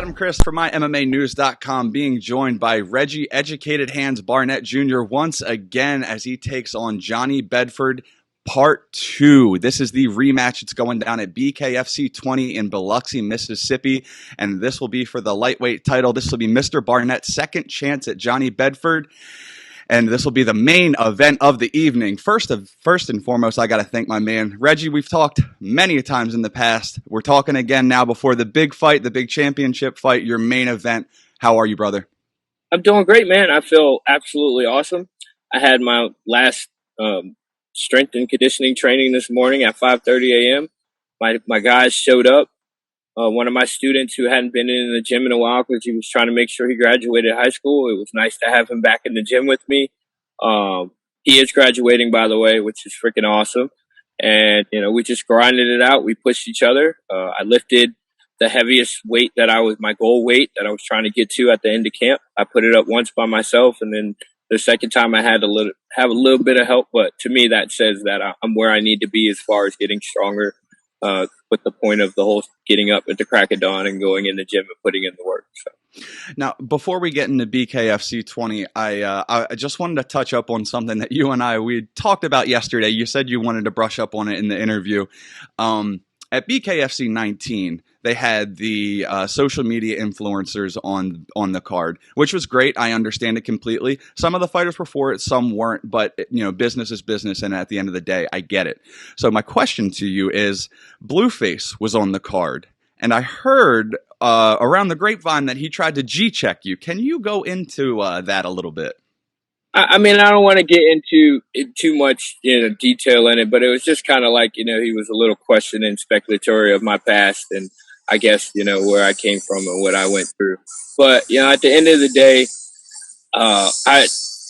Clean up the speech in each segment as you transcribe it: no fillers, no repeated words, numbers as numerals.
Adam Chris for MyMMAnews.com, being joined by Reggie Educated Hands Barnett Jr. once again as he takes on Johnny Bedford Part 2. This is the rematch. It's going down at BKFC 20 in Biloxi, Mississippi, and this will be for the lightweight title. This will be Mr. Barnett's second chance at Johnny Bedford. And this will be the main event of the evening. First and foremost, I got to thank my man, Reggie. We've talked many times in the past. We're talking again now before the big fight, the big championship fight, your main event. How are you, brother? I'm doing great, man. I feel absolutely awesome. I had my last strength and conditioning training this morning at 5:30 a.m. My guys showed up. One of my students who hadn't been in the gym in a while because he was trying to make sure he graduated high school. It was nice to have him back in the gym with me. He is graduating, by the way, which is freaking awesome. And, we just grinded it out. We pushed each other. I lifted the heaviest weight my goal weight that I was trying to get to at the end of camp. I put it up once by myself, and then the second time I had to have a little bit of help. But to me, that says that I'm where I need to be as far as getting stronger. With the point of the whole getting up at the crack of dawn and going in the gym and putting in the work. So. Now, before we get into BKFC 20, I just wanted to touch up on something that you and we talked about yesterday. You said you wanted to brush up on it in the interview. At BKFC 19, they had the social media influencers on the card, which was great. I understand it completely. Some of the fighters were for it, some weren't, but business is business, and at the end of the day, I get it. So my question to you is, Blueface was on the card, and I heard around the grapevine that he tried to G-check you. Can you go into that a little bit? I mean, I don't want to get into too much, detail in it, but it was just kind of like, he was a little questioning and speculatory of my past and I guess, where I came from and what I went through. But, at the end of the day,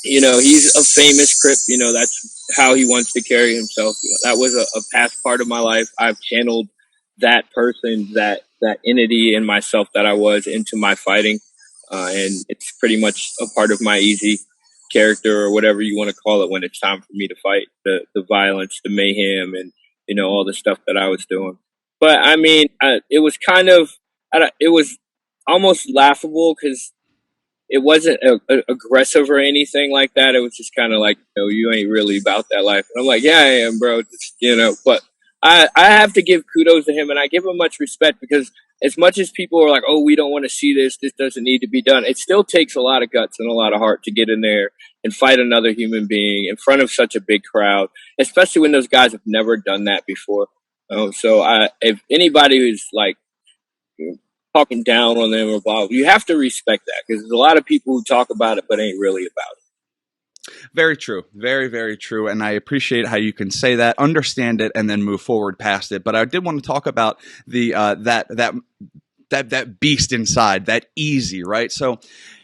he's a famous Crip, that's how he wants to carry himself. That was a past part of my life. I've channeled that person, that entity in myself that I was into my fighting. And it's pretty much a part of my easy character or whatever you want to call it when it's time for me to fight, the violence, the mayhem, and all the stuff that I was doing. But I mean, it was it was almost laughable because it wasn't aggressive or anything like that. It was just kind of like, you ain't really about that life. And I'm like, yeah, I am, bro. But I have to give kudos to him, and I give him much respect because as much as people are like, oh, we don't want to see this doesn't need to be done, it still takes a lot of guts and a lot of heart to get in there and fight another human being in front of such a big crowd, especially when those guys have never done that before. So if anybody who's like talking down on them or blah, you have to respect that because there's a lot of people who talk about it but ain't really about it. Very true. Very, very true. And I appreciate how you can say that, understand it, and then move forward past it. But I did want to talk about the that beast inside, that easy, right? So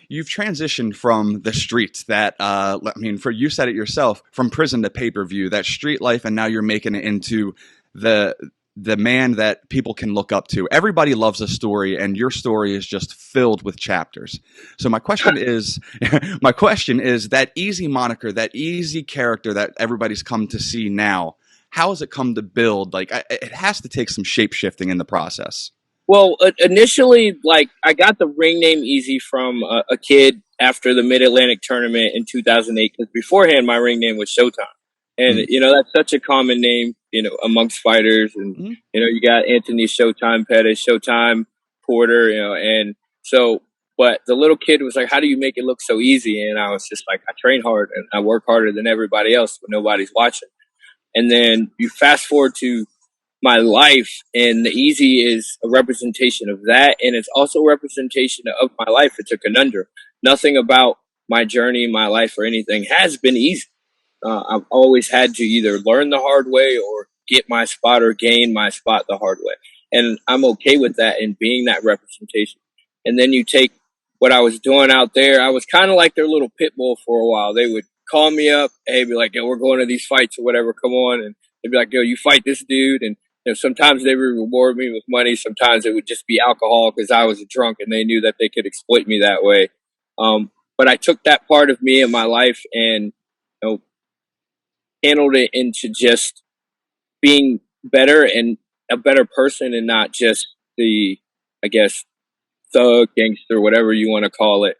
you've transitioned from the streets you said it yourself, from prison to pay-per-view, that street life, and now you're making it into the man that people can look up to. Everybody loves a story, and your story is just filled with chapters. So my question is that easy moniker, that easy character that everybody's come to see now, how has it come to build? Like, it has to take some shape shifting in the process. Well, initially, I got the ring name Easy from a kid after the Mid-Atlantic tournament in 2008, because beforehand my ring name was Showtime. And, that's such a common name, amongst fighters. And, you got Anthony Showtime Pettis, Showtime Porter, and so, but the little kid was like, how do you make it look so easy? And I was just like, I train hard and I work harder than everybody else, but nobody's watching. And then you fast forward to my life, and the easy is a representation of that. And it's also a representation of my life. It's a conundrum. Nothing about my journey, my life, or anything has been easy. I've always had to either learn the hard way or get my spot or gain my spot the hard way. And I'm okay with that and being that representation. And then you take what I was doing out there. I was kind of like their little pit bull for a while. They would call me up, hey, be like, yo, we're going to these fights or whatever, come on. And they'd be like, yo, you fight this dude. And sometimes they would reward me with money. Sometimes it would just be alcohol because I was a drunk and they knew that they could exploit me that way. But I took that part of me in my life and handled it into just being better and a better person and not just the, I guess, thug, gangster, whatever you want to call it,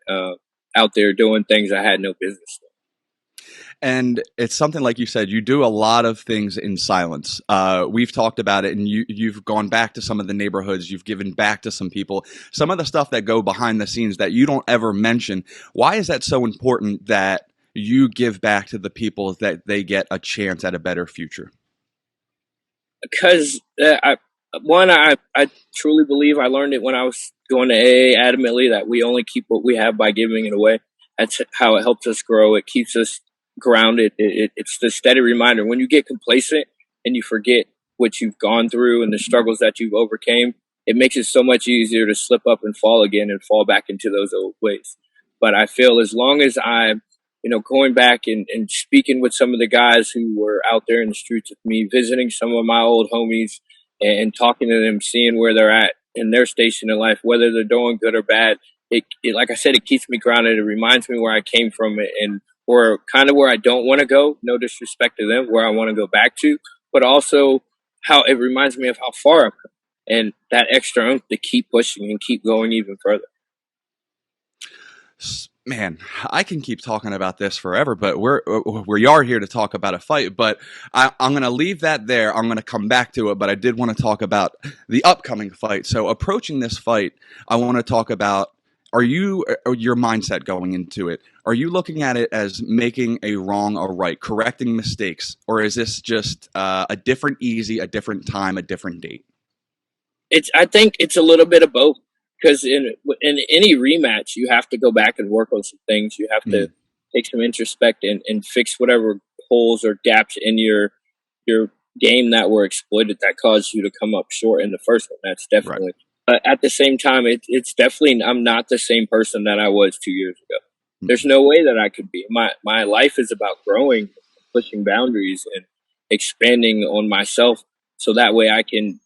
out there doing things I had no business doing. And it's something like you said, you do a lot of things in silence. We've talked about it, and you've gone back to some of the neighborhoods. You've given back to some people. Some of the stuff that go behind the scenes that you don't ever mention. Why is that so important that you give back to the people that they get a chance at a better future? Because I truly believe I learned it when I was going to AA adamantly that we only keep what we have by giving it away. That's how it helps us grow. It keeps us grounded. It's the steady reminder. When you get complacent and you forget what you've gone through and the struggles that you've overcame, it makes it so much easier to slip up and fall again and fall back into those old ways. But I feel as long as I'm, going back and speaking with some of the guys who were out there in the streets with me, visiting some of my old homies and talking to them, seeing where they're at in their station in life, whether they're doing good or bad. It like I said, it keeps me grounded. It reminds me where I came from and where I don't want to go. No disrespect to them, where I want to go back to, but also how it reminds me of how far I've come and that extra oomph to keep pushing and keep going even further. Man, I can keep talking about this forever, but we are here to talk about a fight. But I'm going to leave that there. I'm going to come back to it, but I did want to talk about the upcoming fight. So approaching this fight, I want to talk about your mindset going into it. Are you looking at it as making a wrong or right, correcting mistakes, or is this just a different easy, a different time, a different date? I think it's a little bit of both. Because in any rematch, you have to go back and work on some things. You have to take some introspect and fix whatever holes or gaps in your game that were exploited that caused you to come up short in the first one. That's definitely. Right. But at the same time, it's definitely, I'm not the same person that I was 2 years ago. Mm-hmm. There's no way that I could be. My life is about growing, pushing boundaries, and expanding on myself so that way I can,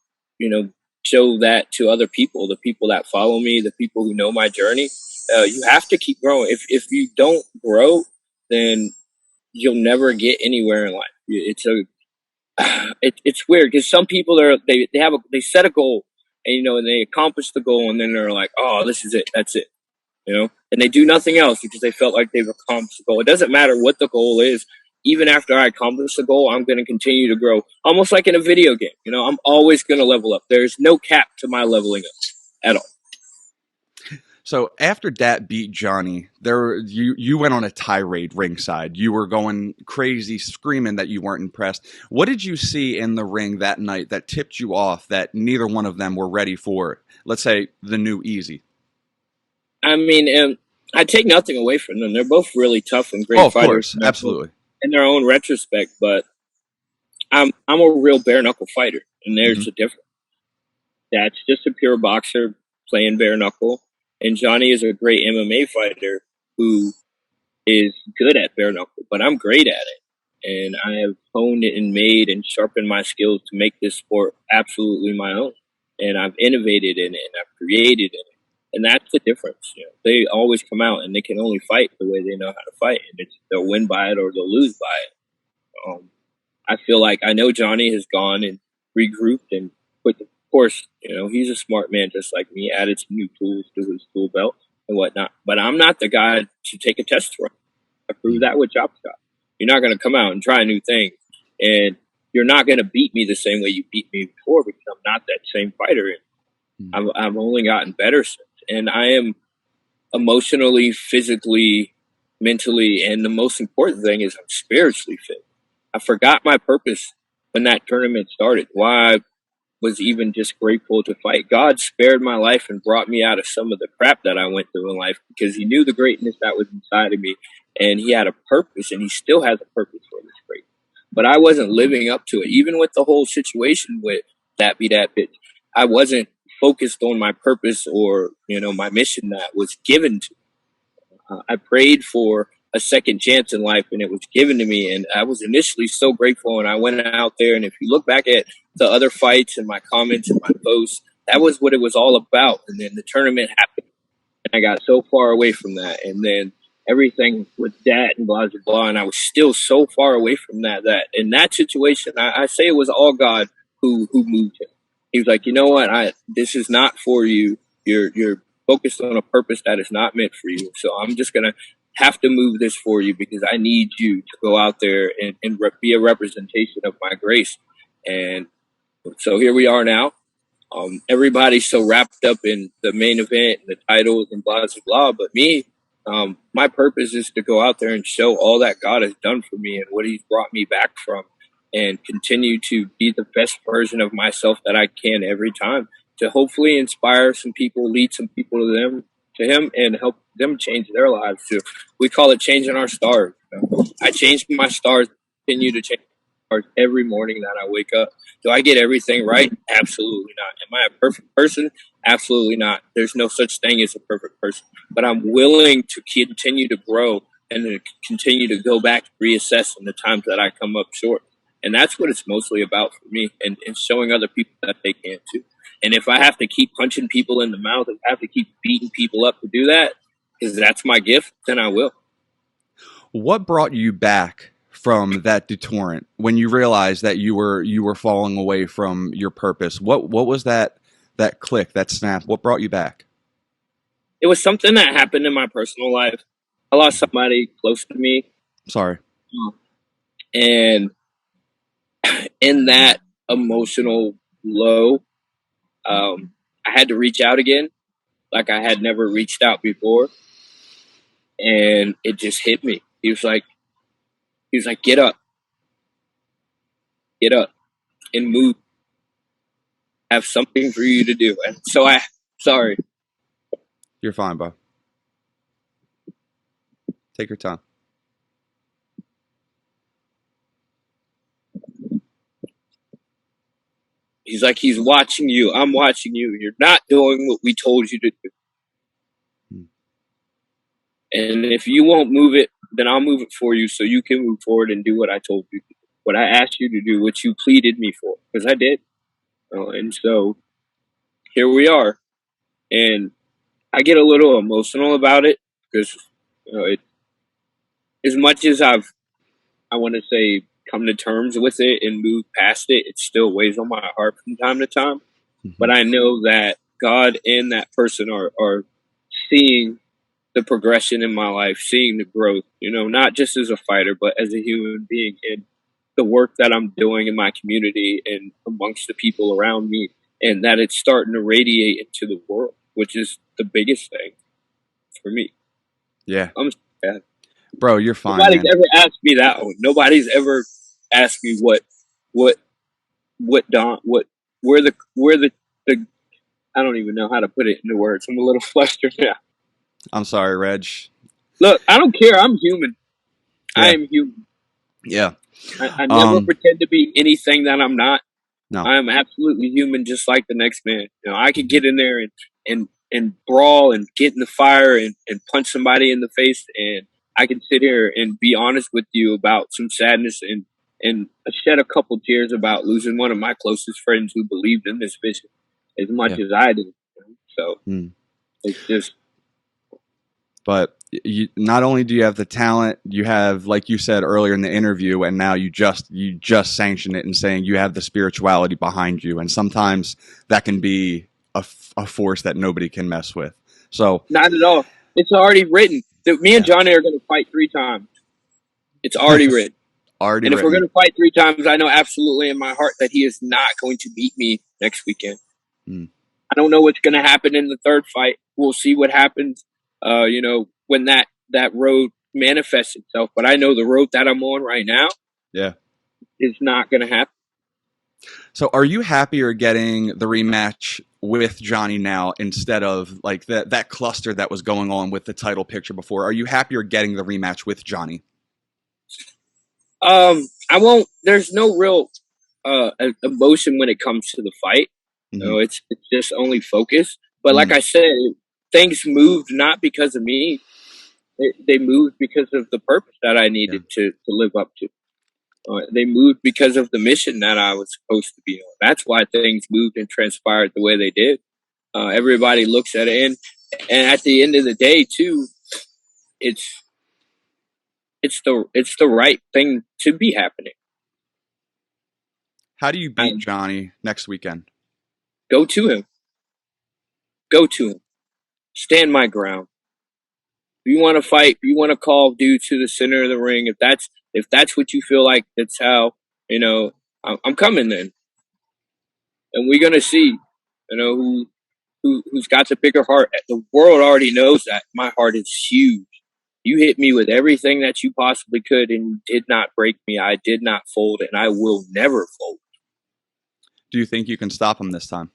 show that to other people, the people that follow me, the people who know my journey. You have to keep growing. If you don't grow, then you'll never get anywhere in life. It's weird because some people they set a goal and they accomplish the goal and then they're like, oh, this is it, that's it, and they do nothing else because they felt like they've accomplished the goal. It doesn't matter what the goal is. Even after I accomplish the goal, I'm going to continue to grow, almost like in a video game. I'm always going to level up. There's no cap to my leveling up at all. So after Dat beat Johnny, you went on a tirade ringside. You were going crazy, screaming that you weren't impressed. What did you see in the ring that night that tipped you off that neither one of them were ready for, let's say, the new Easy? I mean, I take nothing away from them. They're both really tough and great fighters. Of course, absolutely. In their own retrospect, but I'm a real bare knuckle fighter, and there's a difference. That's just a pure boxer playing bare knuckle, and Johnny is a great MMA fighter who is good at bare knuckle, but I'm great at it, and I have honed it and made and sharpened my skills to make this sport absolutely my own, and I've innovated in it, and I've created in it. And that's the difference. They always come out and they can only fight the way they know how to fight. And they'll win by it or they'll lose by it. I feel like I know Johnny has gone and regrouped and put, of course, he's a smart man just like me, added some new tools to his tool belt and whatnot. But I'm not the guy to take a test run. I proved that with Chop Shop. You're not going to come out and try new things. And you're not going to beat me the same way you beat me before because I'm not that same fighter. I've only gotten better since. And I am emotionally, physically, mentally, and the most important thing is I'm spiritually fit. I forgot my purpose when that tournament started, why I was even just grateful to fight. God spared my life and brought me out of some of the crap that I went through in life because he knew the greatness that was inside of me, and he had a purpose, and he still has a purpose for this greatness. But I wasn't living up to it. Even with the whole situation with that be that bitch, I wasn't focused on my purpose or, my mission that was given to me. I prayed for a second chance in life and it was given to me. And I was initially so grateful. And I went out there. And if you look back at the other fights and my comments and my posts, that was what it was all about. And then the tournament happened and I got so far away from that. And then everything with that and blah, blah, blah. And I was still so far away from that in that situation, I say it was all God who moved him. He was like, you know what? This is not for you. You're focused on a purpose that is not meant for you. So I'm just going to have to move this for you because I need you to go out there and be a representation of my grace. And so here we are now. Everybody's so wrapped up in the main event and the titles and blah, blah, blah. But me, my purpose is to go out there and show all that God has done for me and what he's brought me back from, and continue to be the best version of myself that I can every time, to hopefully inspire some people, lead some people to him, and help them change their lives too. We call it changing our stars. I change my stars, continue to change my stars every morning that I wake up. Do I get everything right? Absolutely not. Am I a perfect person? Absolutely not. There's no such thing as a perfect person. But I'm willing to continue to grow and to continue to go back and reassess in the times that I come up short. And that's what it's mostly about for me, and showing other people that they can too. And if I have to keep punching people in the mouth, if I have to keep beating people up to do that, because that's my gift, then I will. What brought you back from that deterrent when you realized that you were falling away from your purpose? What was that click, that snap? What brought you back? It was something that happened in my personal life. I lost somebody close to me. Sorry. And in that emotional low, I had to reach out again like I had never reached out before. And it just hit me. He was like, get up and move. I have something for you to do. And so sorry. You're fine, bro. Take your time. He's like, he's watching you. I'm watching you. You're not doing what we told you to do. And if you won't move it, then I'll move it for you so you can move forward and do what I told you to do, what I asked you to do, what you pleaded me for, because I did. And so here we are. And I get a little emotional about it because, as much as I want to say, come to terms with it and move past it, it still weighs on my heart from time to time. Mm-hmm. But I know that God and that person are seeing the progression in my life, seeing the growth, not just as a fighter, but as a human being, and the work that I'm doing in my community and amongst the people around me, and that it's starting to radiate into the world, which is the biggest thing for me. Yeah. I'm sad. Bro, you're fine. Nobody's ever asked me that one. Nobody's ever asked me where the I don't even know how to put it into words. I'm a little flustered now. I'm sorry, Reg. Look, I don't care. I'm human. Yeah. I am human. Yeah. I never pretend to be anything that I'm not. No. I am absolutely human, just like the next man. I could get in there and brawl and get in the fire and punch somebody in the face, and I can sit here and be honest with you about some sadness and shed a couple tears about losing one of my closest friends who believed in this vision as much as I did. So it's just. But not only do you have the talent, you have, like you said earlier in the interview, and now you just sanction it and saying you have the spirituality behind you, and sometimes that can be a force that nobody can mess with. So not at all. It's already written. Me and Johnny are going to fight 3 times. It's already written. Already and if written. we're going to fight 3 times, I know absolutely in my heart that he is not going to beat me next weekend. I don't know what's going to happen in the 3rd fight. We'll see what happens. When that road manifests itself. But I know the road that I'm on right now is not going to happen. So are you happier getting the rematch with Johnny now instead of like that cluster that was going on with the title picture before? Are you happier getting the rematch with Johnny? I won't. There's no real emotion when it comes to the fight. Mm-hmm. It's just only focus. But like I said, things moved not because of me. They moved because of the purpose that I needed to live up to. They moved because of the mission that I was supposed to be on. That's why things moved and transpired the way they did. Everybody looks at it, and at the end of the day, too, it's the right thing to be happening. How do you beat Johnny next weekend? Go to him. stand my ground. If you want to fight, if you want to call dude to the center of the ring, if that's what you feel like, that's how, I'm coming then. And we're gonna see, who's got the bigger heart. The world already knows that my heart is huge. You hit me with everything that you possibly could, and you did not break me. I did not fold, and I will never fold. Do you think you can stop him this time?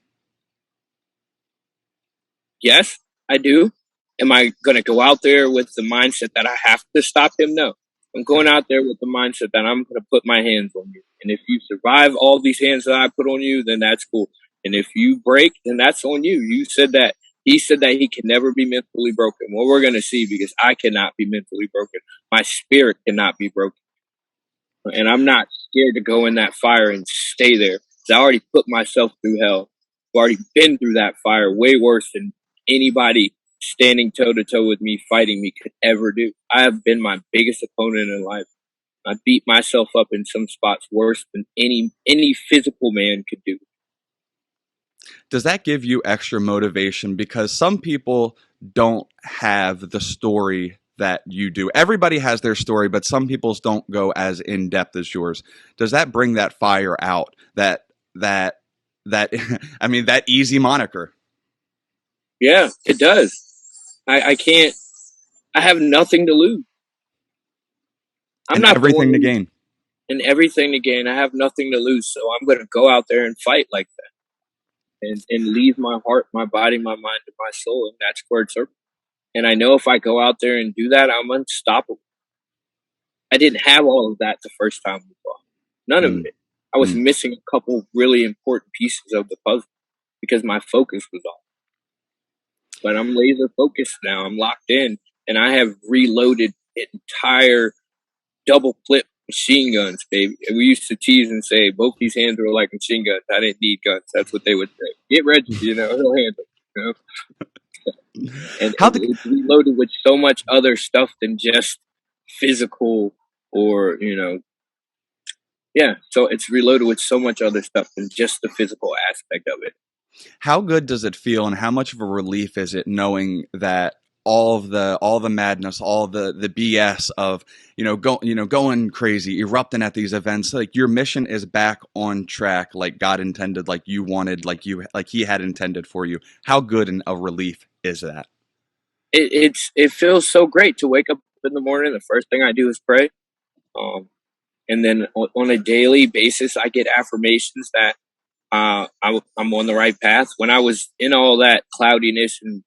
Yes, I do. Am I going to go out there with the mindset that I have to stop him? No. I'm going out there with the mindset that I'm going to put my hands on you. And if you survive all these hands that I put on you, then that's cool. And if you break, then that's on you. You said that. He said that he can never be mentally broken. Well, we're going to see, because I cannot be mentally broken. My spirit cannot be broken. And I'm not scared to go in that fire and stay there. Because I already put myself through hell. I've already been through that fire way worse than anybody standing toe to toe with me, fighting me, could ever do. I have been my biggest opponent in life. I beat myself up in some spots worse than any physical man could do. Does that give you extra motivation? Because some people don't have the story that you do. Everybody has their story, but some people's don't go as in depth as yours. Does that bring that fire out? That I mean, that easy moniker. Yeah, it does. I can't. I have nothing to lose. And everything to gain. And everything to gain. I have nothing to lose, so I'm going to go out there and fight like that, and leave my heart, my body, my mind, and my soul in that squared circle. And I know if I go out there and do that, I'm unstoppable. I didn't have all of that the first time we fought. None of it. I was missing a couple really important pieces of the puzzle because my focus was off. But I'm laser focused now. I'm locked in, and I have reloaded entire double clip machine guns, baby. And we used to tease and say both these hands were like machine guns. I didn't need guns. That's what they would say. Get Reggie, he'll handle it. And it's reloaded with so much other stuff than just physical or, so it's reloaded with so much other stuff than just the physical aspect of it. How good does it feel, and how much of a relief is it knowing that all the madness, all the BS of going crazy, erupting at these events, like your mission is back on track, like God intended, like you wanted, like He had intended for you? How good and a relief is that? It feels so great to wake up in the morning. The first thing I do is pray, and then on a daily basis, I get affirmations that I'm on the right path. When I was in all that cloudiness and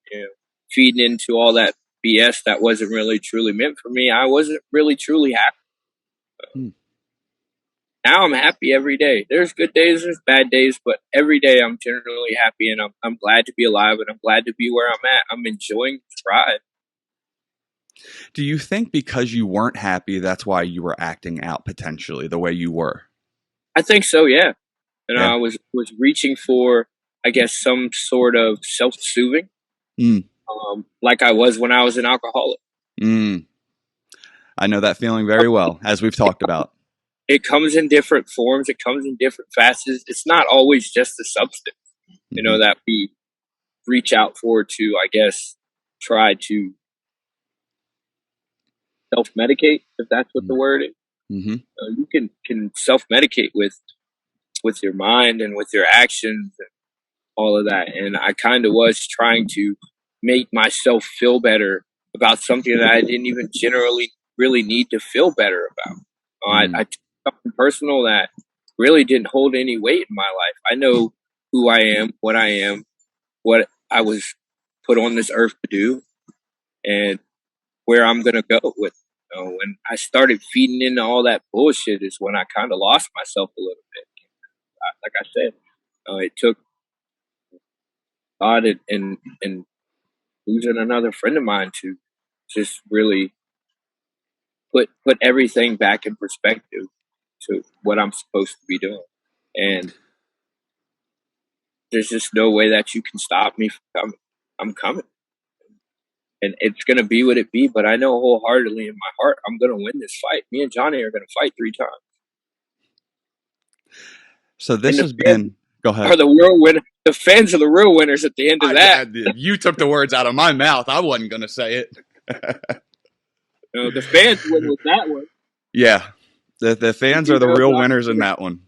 feeding into all that BS that wasn't really truly meant for me, I wasn't really truly happy. Now I'm happy every day. There's good days, there's bad days, but every day I'm generally happy, and I'm glad to be alive, and I'm glad to be where I'm at. I'm enjoying the ride. Do you think because you weren't happy, that's why you were acting out potentially the way you were? I think so, yeah. And I was reaching for, I guess, some sort of self-soothing, like I was when I was an alcoholic. I know that feeling very well, as we've talked about. It comes in different forms. It comes in different facets. It's not always just the substance, that we reach out for to, I guess, try to self-medicate, if that's what the word is. You can self-medicate with your mind and with your actions and all of that. And I kind of was trying to make myself feel better about something that I didn't even generally really need to feel better about. I took something personal that really didn't hold any weight in my life. I know who I am, what I was put on this earth to do, and where I'm going to go with. When I started feeding into all that bullshit is when I kind of lost myself a little bit. Like I said, it took God and losing another friend of mine to just really put everything back in perspective to what I'm supposed to be doing. And there's just no way that you can stop me from coming. I'm coming. And it's going to be what it be, but I know wholeheartedly in my heart I'm going to win this fight. Me and Johnny are going to fight 3 times. So this has been... Go ahead. are the real winner. The fans are the real winners at the end of that. You took the words out of my mouth. I wasn't going to say it. The fans win with that one. Yeah. The fans are the real winners in that one.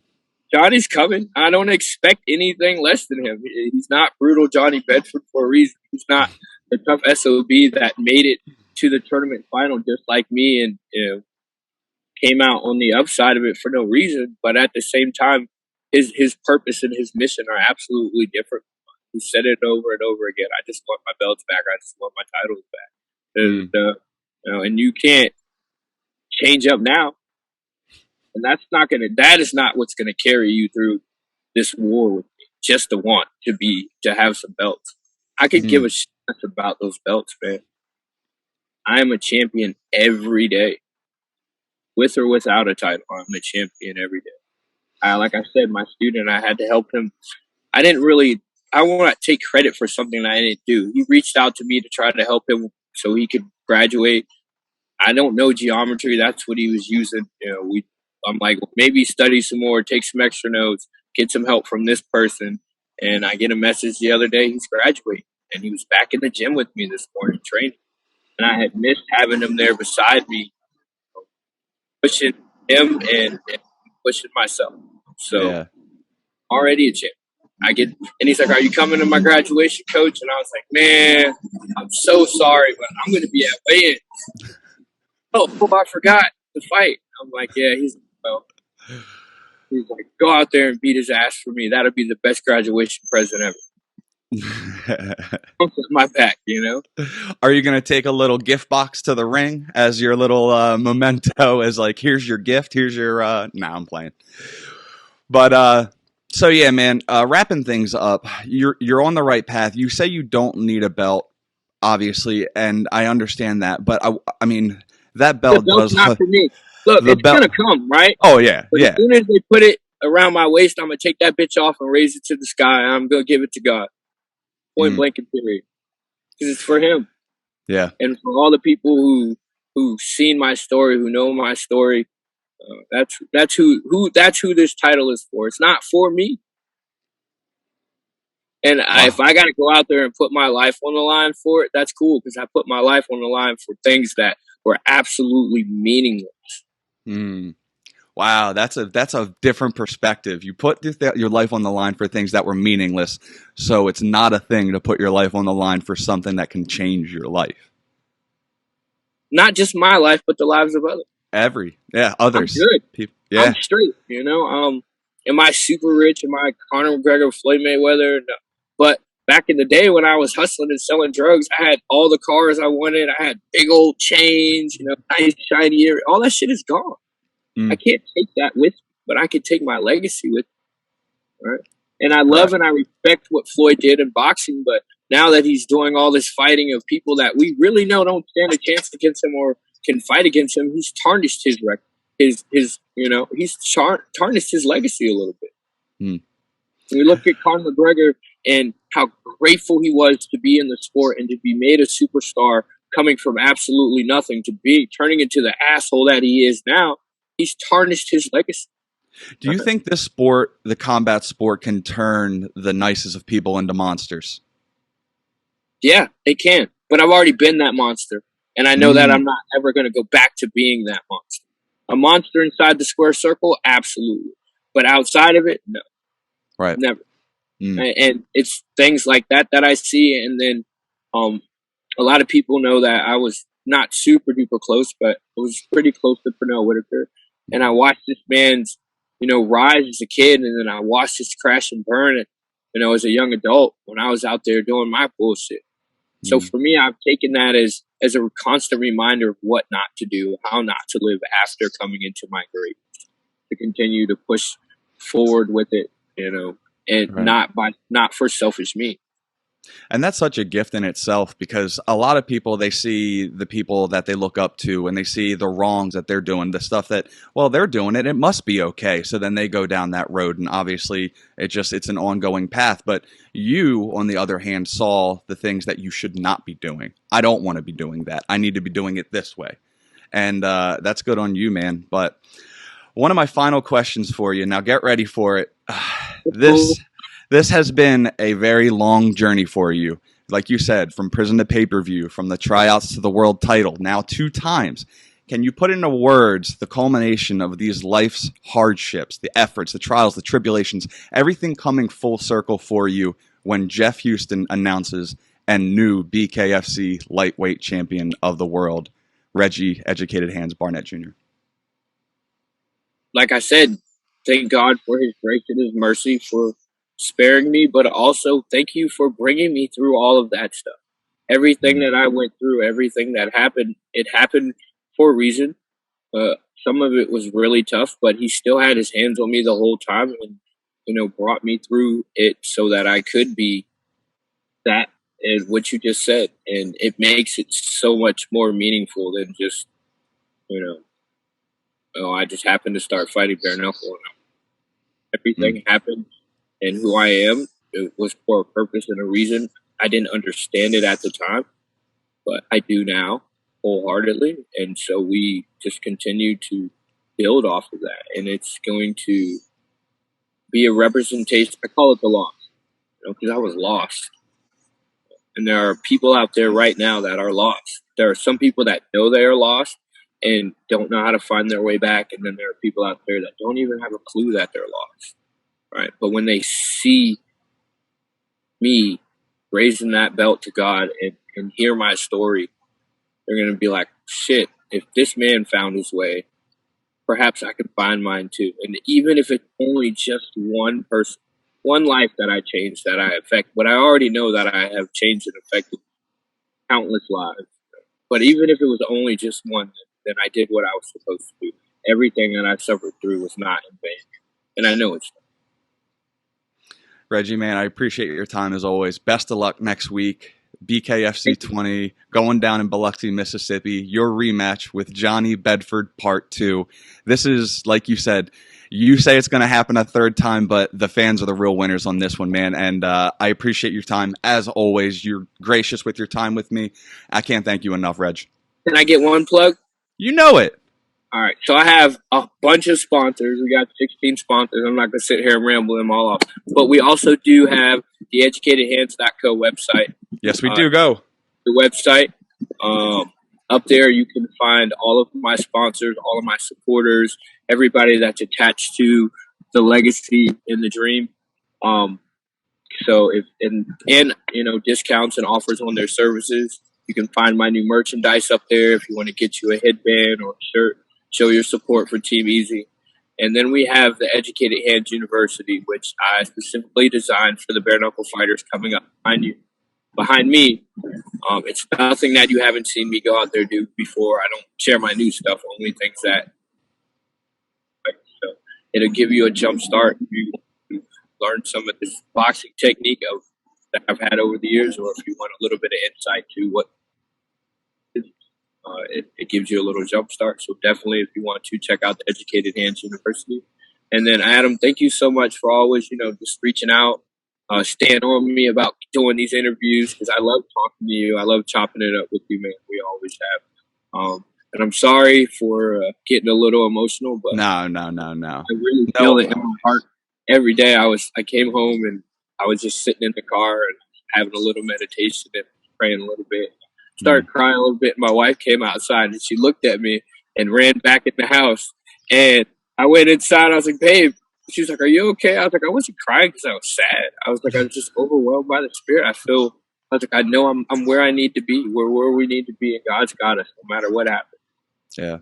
Johnny's coming. I don't expect anything less than him. He's not brutal Johnny Bedford for a reason. He's not the tough SOB that made it to the tournament final just like me and came out on the upside of it for no reason. But at the same time, his purpose and his mission are absolutely different. He said it over and over again. I just want my belts back. I just want my titles back. And you can't change up now. And that is not what's gonna carry you through this war with me. Just to have some belts. I could give a shit about those belts, man. I am a champion every day. With or without a title, I'm a champion every day. Like I said, my student, I had to help him. I want to take credit for something that I didn't do. He reached out to me to try to help him so he could graduate. I don't know geometry. That's what he was using. I'm like, maybe study some more, take some extra notes, get some help from this person. And I get a message the other day, he's graduating. And he was back in the gym with me this morning training. And I had missed having him there beside me, pushing him and pushing myself. So already a champ. And he's like, are you coming to my graduation, coach? And I was like, man, I'm so sorry, but I'm going to be at weigh-ins. Oh, I forgot to fight. I'm like, yeah, he's like, go out there and beat his ass for me. That'll be the best graduation present ever. My back, Are you going to take a little gift box to the ring as your little memento as like, here's your gift, here's your, I'm playing. But, so yeah, man, wrapping things up, you're on the right path. You say you don't need a belt, obviously, and I understand that, but I mean, that belt does not for me. Look, it's gonna come, right? Oh yeah, but as soon as they put it around my waist, I'm gonna take that bitch off and raise it to the sky. And I'm gonna give it to God, point blank and period, because it's for Him. Yeah, and for all the people who've seen my story, who know my story, that's who this title is for. It's not for me. And if I got to go out there and put my life on the line for it, that's cool, because I put my life on the line for things that were absolutely meaningless. Wow, that's a different perspective. You put your life on the line for things that were meaningless, so it's not a thing to put your life on the line for something that can change your life. Not just my life, but the lives of others. Others. I'm good. People, yeah. I'm straight, Am I super rich? Am I Conor McGregor, Floyd Mayweather? No. But back in the day when I was hustling and selling drugs, I had all the cars I wanted. I had big old chains, nice shiny area. All that shit is gone. I can't take that with me, but I can take my legacy with me. Right? And I love and I respect what Floyd did in boxing, but now that he's doing all this fighting of people that we really know don't stand a chance against him or can fight against him, he's tarnished his record. He's tarnished his legacy a little bit. We look at Conor McGregor and how grateful he was to be in the sport and to be made a superstar coming from absolutely nothing to be turning into the asshole that he is now. He's tarnished his legacy. Do you think this sport, the combat sport, can turn the nicest of people into monsters? Yeah, they can. But I've already been that monster. And I know that I'm not ever going to go back to being that monster. A monster inside the square circle? Absolutely. But outside of it? No. Right. Never. And it's things like that I see. And then a lot of people know that I was not super duper close, but I was pretty close to Pernell Whitaker. And I watched this man's, rise as a kid. And then I watched his crash and burn, as a young adult when I was out there doing my bullshit. So for me, I've taken that as a constant reminder of what not to do, how not to live after coming into my grave, to continue to push forward with it, and not for selfish me. And that's such a gift in itself, because a lot of people, they see the people that they look up to and they see the wrongs that they're doing, the stuff that, well, they're doing it, it must be okay. So then they go down that road, and obviously it's an ongoing path. But you, on the other hand, saw the things that you should not be doing. I don't want to be doing that. I need to be doing it this way. And that's good on you, man. But one of my final questions for you, now get ready for it. This has been a very long journey for you. Like you said, from prison to pay-per-view, from the tryouts to the world title, now 2 times. Can you put into words the culmination of these life's hardships, the efforts, the trials, the tribulations, everything coming full circle for you when Jeff Houston announces and new BKFC lightweight champion of the world, Reggie Educated Hands Barnett Jr.? Like I said, thank God for his grace and his mercy for sparing me, but also thank you for bringing me through all of that stuff. Everything that I went through, everything that happened, it happened for a reason. Some of it was really tough, but he still had his hands on me the whole time and, brought me through it so that I could be that and what you just said. And it makes it so much more meaningful than just, I just happened to start fighting bare knuckle. Everything happened, and who I am, it was for a purpose and a reason. I didn't understand it at the time, but I do now wholeheartedly. And so we just continue to build off of that. And it's going to be a representation. I call it the loss, because I was lost. And there are people out there right now that are lost. There are some people that know they are lost and don't know how to find their way back. And then there are people out there that don't even have a clue that they're lost. Right. But when they see me raising that belt to God and hear my story, they're going to be like, shit, if this man found his way, perhaps I can find mine too. And even if it's only just one person, one life that I changed, that I affect, but I already know that I have changed and affected countless lives. But even if it was only just one, then I did what I was supposed to do. Everything that I suffered through was not in vain. And I know it's not. Reggie, man, I appreciate your time as always. Best of luck next week. BKFC 20, going down in Biloxi, Mississippi. Your rematch with Johnny Bedford Part 2. This is, like you said, you say it's going to happen a third time, but the fans are the real winners on this one, man. And I appreciate your time. As always, you're gracious with your time with me. I can't thank you enough, Reg. Can I get one plug? You know it. All right, so I have a bunch of sponsors. We got 16 sponsors. I'm not going to sit here and ramble them all off. But we also do have the educatedhands.co website. Yes, we do. Go. The website. Up there, you can find all of my sponsors, all of my supporters, everybody that's attached to the legacy and the dream. So if discounts and offers on their services. You can find my new merchandise up there if you want to get you a headband or a shirt. Show your support for Team Easy. And then we have the Educated Hands University, which I specifically designed for the bare knuckle fighters coming up behind me. It's nothing that you haven't seen me go out there do before. I don't share my new stuff, only things that. So it'll give you a jump start if you want to learn some of this boxing technique that I've had over the years, or if you want a little bit of insight to what it gives you a little jump start. So definitely, if you want to check out the Educated Hands University. And then Adam, thank you so much for always, just reaching out, staying on me about doing these interviews, because I love talking to you. I love chopping it up with you, man. We always have. And I'm sorry for getting a little emotional, but No. I really feel it in my heart. Every day I came home and I was just sitting in the car and having a little meditation and praying a little bit. Started crying a little bit. My wife came outside and she looked at me and ran back in the house. And I went inside. I was like, babe. She was like, are you okay? I was like, I wasn't crying because I was sad. I was like, I was just overwhelmed by the Spirit. I was like, I know I'm where I need to be. We're where we need to be, and God's got us no matter what happens. Yeah.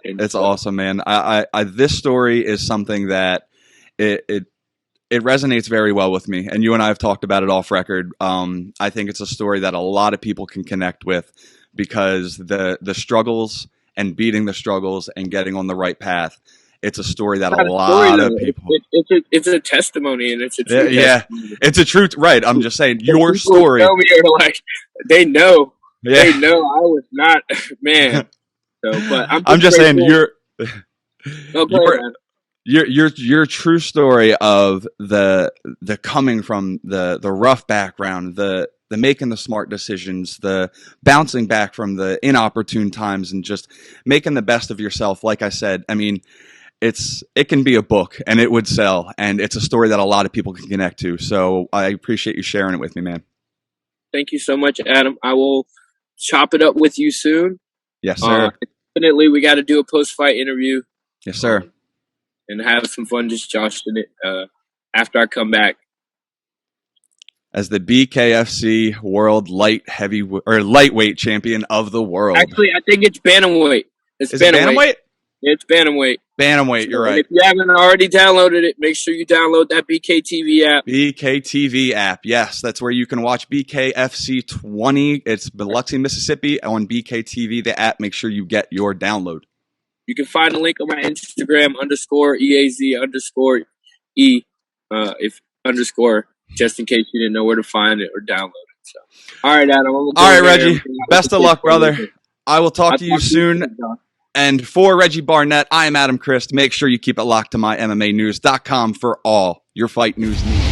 It's awesome, man. I this story is something that it resonates very well with me, and you and I have talked about it off record. I think it's a story that a lot of people can connect with, because the struggles and beating the struggles and getting on the right path. It's a story that a lot of people. It's a testimony, and it's a true testimony. It's a truth, right? I'm just saying your story. Tell me, like, they know I was not, man. So, but I'm just saying your true story of the coming from the rough background, the making the smart decisions, the bouncing back from the inopportune times, and just making the best of yourself. Like I said, I mean, it can be a book and it would sell, and it's a story that a lot of people can connect to. So I appreciate you sharing it with me, man. Thank you so much, Adam. I will chop it up with you soon. Yes, sir. Definitely, we got to do a post-fight interview. Yes, sir. And have some fun just joshing it after I come back. As the BKFC World Lightweight Champion of the world. Actually, I think it's bantamweight. Is it bantamweight? It's bantamweight. Bantamweight, you're right. If you haven't already downloaded it, make sure you download that BKTV app. BKTV app, yes. That's where you can watch BKFC 20. It's Biloxi, Mississippi on BKTV, the app. Make sure you get your download. You can find a link on my Instagram, _EAZ_E, if underscore, just in case you didn't know where to find it or download it. So, all right, Adam. All right, Reggie. Best of luck, brother. I will talk to you soon. And for Reggie Barnett, I am Adam Christ. Make sure you keep it locked to my MMAnews.com for all your fight news needs.